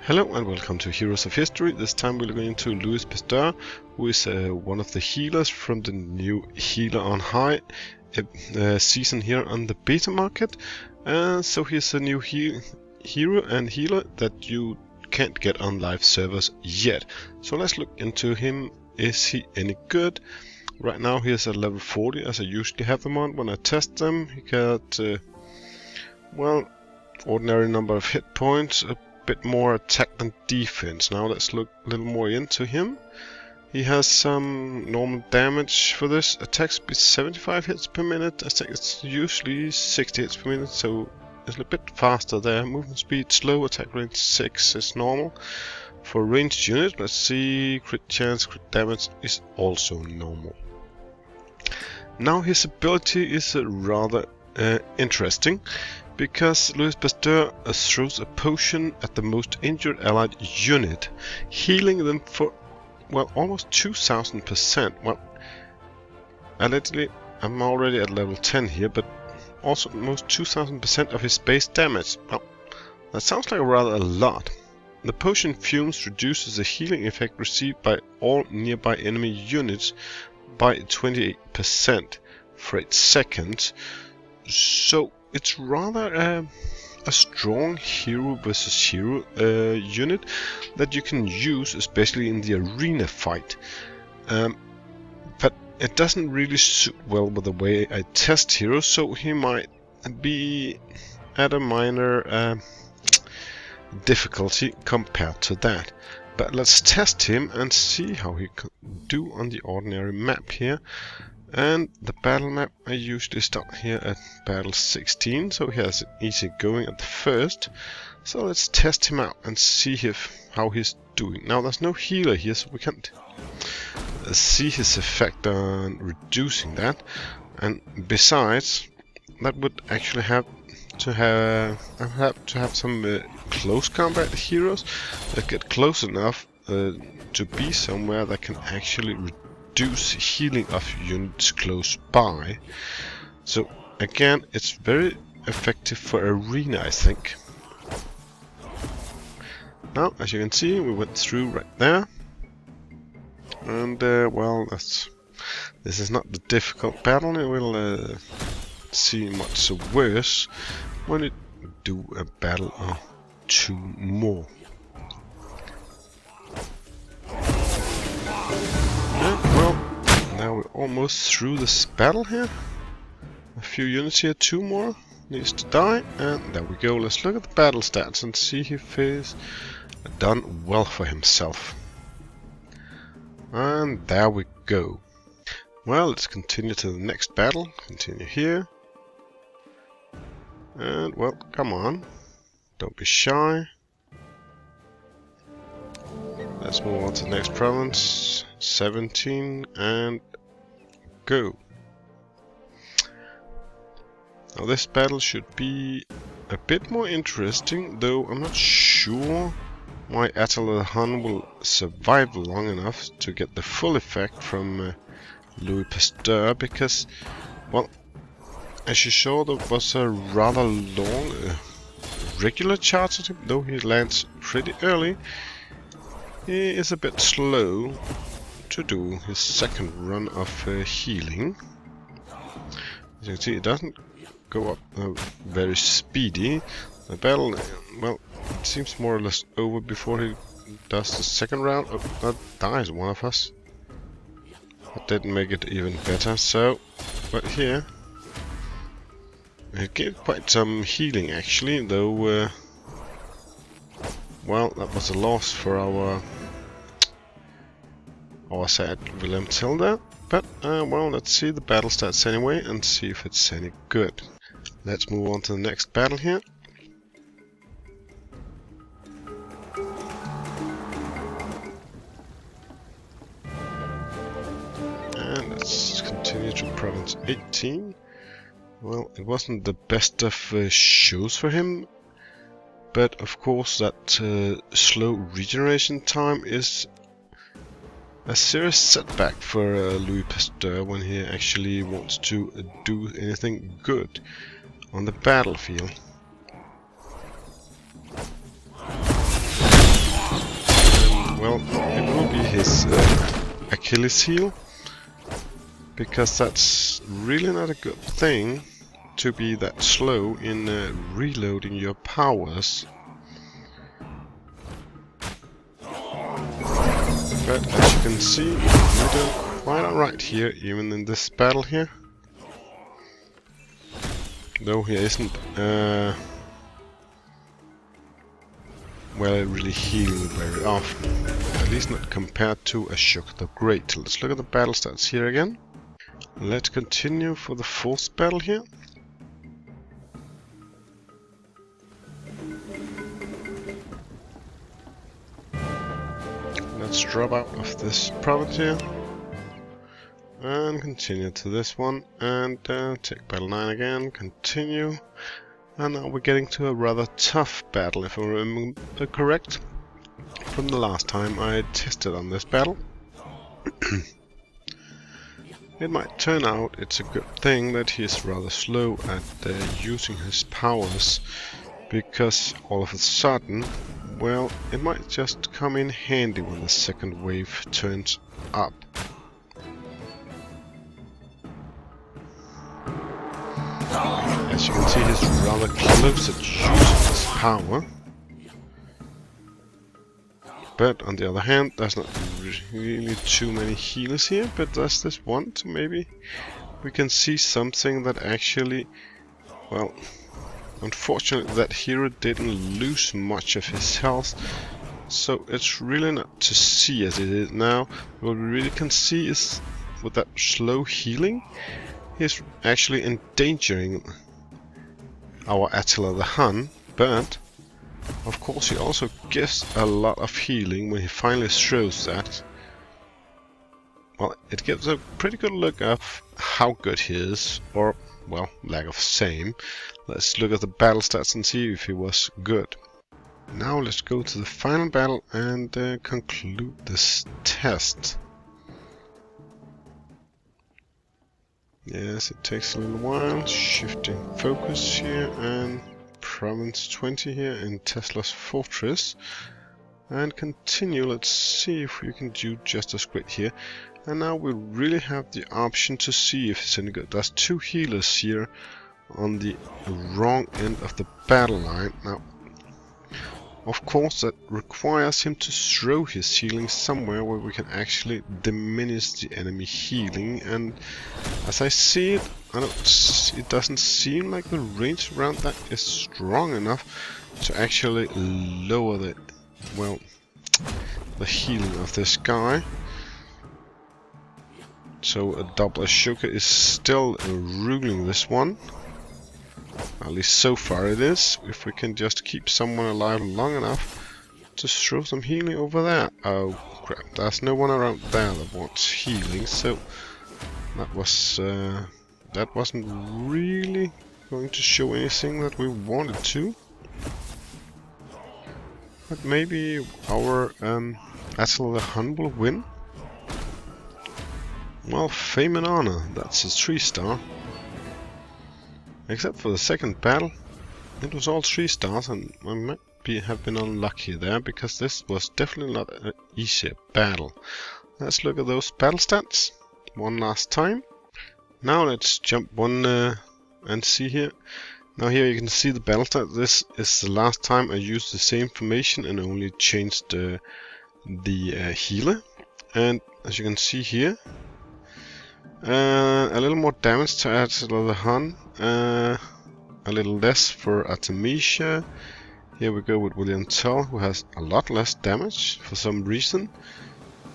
Hello and welcome to Heroes of History. This time we're going into Louis Pasteur, who is one of the healers from the new Healer on High season here on the beta market. So he's a new hero and healer that you can't get on live servers yet. So let's look into him. Is he any good? Right now he is at level 40 as I usually have them on. When I test them, he got well, ordinary number of hit points, a bit more attack than defense. Now let's look a little more into him. He has some normal damage for this. Attack speed 75 hits per minute. I think it's usually 60 hits per minute, so it's a bit faster there. Movement speed slow, attack range 6 is normal. For ranged units, let's see, crit chance, crit damage is also normal. Now his ability is rather interesting, because Louis Pasteur throws a potion at the most injured allied unit, healing them for, well, almost 2000%. Well, allegedly, I'm already at level 10 here, but also almost 2000% of his base damage. Well, that sounds like rather a lot. The potion fumes reduces the healing effect received by all nearby enemy units by 28% for 8 seconds. So it's rather a strong hero versus hero unit that you can use, especially in the arena fight. But it doesn't really suit well with the way I test heroes, so he might be at a minor difficulty compared to that. But let's test him and see how he can do on the ordinary map here. And the battle map, I usually start here at battle 16, so he has it easy going at the first. So let's test him out and see how he's doing. Now there's no healer here, so we can't see his effect on reducing that. And besides, that would actually have to have some close combat heroes that get close enough to be somewhere that can actually reduce healing of units close by. So again, it's very effective for arena, I think. Now, as you can see, we went through right there, and well, this is not the difficult battle. It will seem much worse when we do a battle or two more. Now we're almost through this battle here. A few units here, 2 more needs to die, and there we go. Let's look at the battle stats and see if he's done well for himself. And there we go. Well, let's continue to the next battle. Continue here. And well, come on, don't be shy. Let's move on to the next province. 17 and go. Now this battle should be a bit more interesting, though I'm not sure why Attila the Hun will survive long enough to get the full effect from Louis Pasteur, because, well, as you saw, there was a rather long regular charge at him, though he lands pretty early. He is a bit slow to do his second run of healing. As you can see, it doesn't go up very speedy. The battle, well, it seems more or less over before he does the second round. Oh, that dies one of us. That didn't make it even better. So, but here, it gave quite some healing actually, though. Well, that was a loss for our sad William Tilda. But well, let's see the battle stats anyway and see if it's any good. Let's move on to the next battle here. And let's continue to province 18. Well, it wasn't the best of shows for him, but of course that slow regeneration time is a serious setback for Louis Pasteur when he actually wants to do anything good on the battlefield. well, it will be his Achilles heel, because that's really not a good thing to be that slow in reloading your powers. But as you can see, we're doing quite alright here, even in this battle here. Though he isn't well, really healing very often. At least not compared to Ashok the Great. Let's look at the battle stats here again. Let's continue for the fourth battle here. Let's drop out of this province here and continue to this one, and take battle 9 again, continue, and now we're getting to a rather tough battle, if I remember correct, from the last time I tested on this battle. It might turn out it's a good thing that he's rather slow at using his powers, because all of a sudden, well, it might just come in handy when the second wave turns up. As you can see, he's rather close at using his power. But on the other hand, there's not really too many healers here, but there's this one, so maybe we can see something that actually, well, unfortunately that hero didn't lose much of his health, so it's really not to see as it is now. What we really can see is, with that slow healing, he's actually endangering our Attila the Hun, but of course he also gives a lot of healing when he finally shows that. Well, it gives a pretty good look of how good he is, or, well, lack of same. Let's look at the battle stats and see if he was good. Now let's go to the final battle and conclude this test. Yes, it takes a little while, shifting focus here, and province 20 here in Tesla's fortress, and continue. Let's see if we can do just as great here. And now we really have the option to see if it's any good. There's two healers here on the wrong end of the battle line. Now, of course, that requires him to throw his healing somewhere where we can actually diminish the enemy healing. And as I see it, it doesn't seem like the range around that is strong enough to actually lower the, well, the healing of this guy. So a double Ashoka is still ruling this one. At least so far it is. If we can just keep someone alive long enough to throw some healing over there. Oh crap, there's no one around there that wants healing, so that wasn't really going to show anything that we wanted to. But maybe our Attila the Hun will win. Well, fame and honor, that's a 3-star. Except for the second battle, it was all 3 stars, and I might have been unlucky there, because this was definitely not an easier battle. Let's look at those battle stats one last time. Now let's jump one and see here. Now here you can see the battle stat. This is the last time I used the same formation and only changed the healer. And as you can see here, a little more damage to Attila the Hun, a little less for Artemisia. Here we go with William Tell, who has a lot less damage for some reason,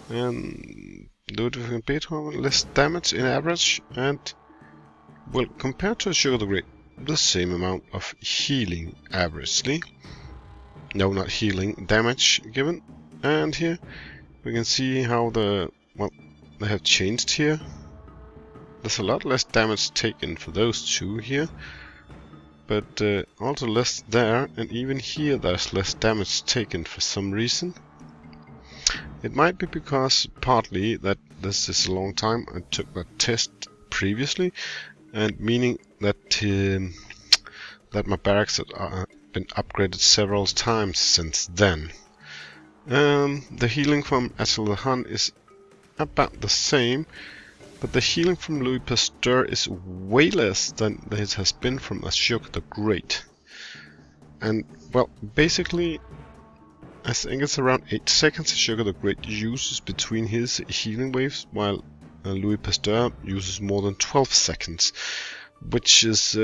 and Ludwig and Beethoven less damage in average, and, well, compared to Ashoka the Great, the same amount of healing averagely. No, not healing, damage given. And here we can see how they have changed here. There's a lot less damage taken for those two here, but also less there, and even here there's less damage taken for some reason. It might be because partly that this is a long time I took that test previously, and meaning that that my barracks have been upgraded several times since then. The healing from Attila the Hun is about the same, but the healing from Louis Pasteur is way less than it has been from Ashoka the Great. And, well, basically, I think it's around 8 seconds Ashoka the Great uses between his healing waves, while Louis Pasteur uses more than 12 seconds, which is,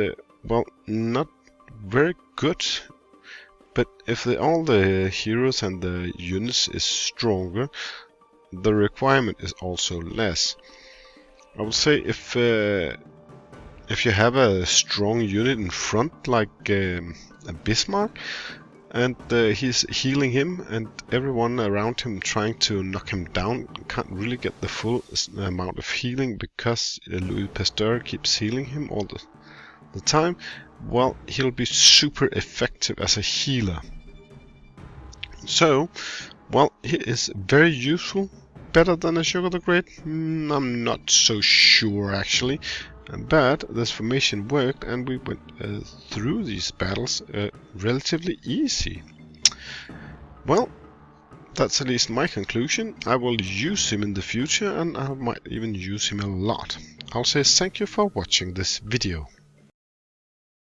well, not very good. But if all the heroes and the units is stronger, the requirement is also less. I would say if you have a strong unit in front, like a Bismarck, and he's healing him, and everyone around him trying to knock him down, can't really get the full amount of healing because Louis Pasteur keeps healing him all the time, well, he'll be super effective as a healer. So, well, he is very useful. Better than Ashoka the Great? I'm not so sure actually. But this formation worked, and we went through these battles relatively easy. Well, that's at least my conclusion. I will use him in the future, and I might even use him a lot. I'll say thank you for watching this video.